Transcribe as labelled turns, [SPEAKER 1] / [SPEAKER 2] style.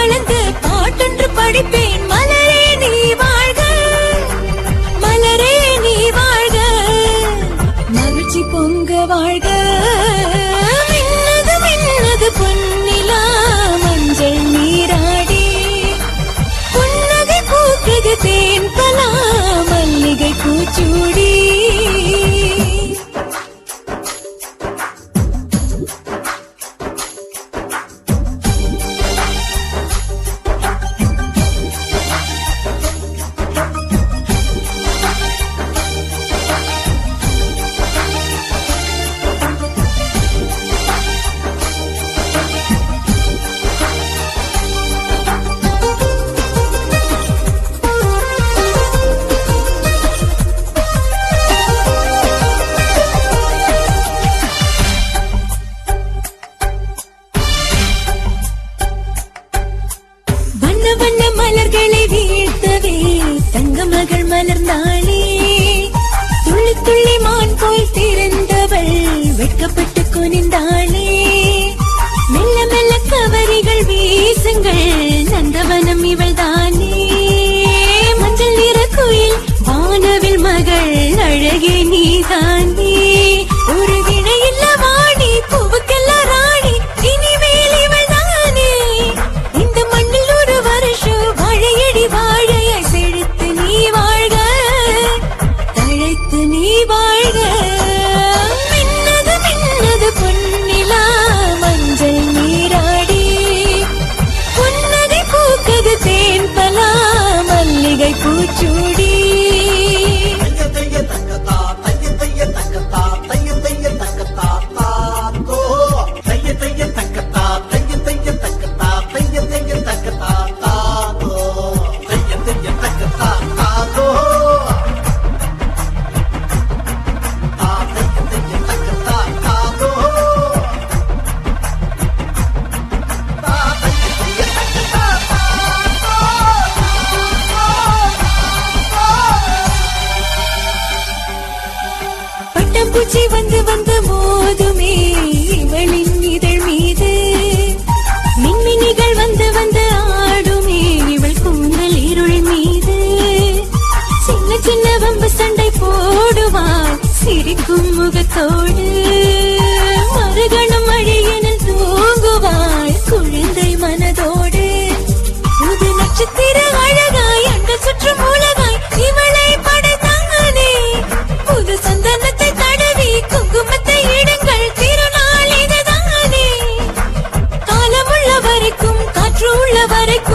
[SPEAKER 1] வளர்ந்து பாட்டொன்று படிப்பேன். மலரே நீ வாழ்க, மலரே நீ வாழ்க, மகிழ்ச்சி பொங்க வாழ்க. மின்னது மின்னது பொன்னிலா மஞ்சள் நீராடி, புன்னகை பூக்குது தேன் பலா மல்லிகை பூச்சூடி. வண்ண மலர்களை வீழ்த்தவே தங்க மகள் மலர்ந்தாளே. துள்ளி துள்ளி மான் போல் திறந்தவள் வெட்கப்பட்டு குனிந்தாளே. மெல்ல மெல்ல கவரிகள் வீசுங்கள், நந்தவனம் இவள் தானே. மஞ்சள் நிற குயில் வானவில் மகள் அழகே நீதானே. ஒரு வினையில்ல வாணி பூவுக்கெல்லாம் ராணி இனிமேல் இவள் தானே. இந்த மண்ணில் ஒரு வருஷம் வாழையடி வாழைய செழித்து நீ வாழ்க, தழைத்து நீ வாழ்க. மின்னது மின்னது பொன்னிலா மஞ்சள் நீராடி, புன்னகை பூக்குது தேன் பலா மல்லிகை பூச்சூடி. பூச்சி வந்து வந்து மோதுமே இவளின் இதழ் மீது. மின்மினிகள் வந்து வந்து ஆடுமே இவள் கூந்தல் இருள் மீது. சின்ன சின்ன வம்பு சண்டை போடுவாள் சிரிக்கும் முகத்தோடு. மறுகணம் அழியனில் தூங்குவாள் குழந்தை மனதோடு. புது நட்சத்திர அழகாய் அண்ட சுற்றும் உலகாய் இவளை படைத்தானே. புது சந்தனத்தை தடவி குங்குமத்தை இடுங்கள், திருநாள் இதுதானே. காலமுள்ள வரைக்கும் காற்று உள்ள வரைக்கும்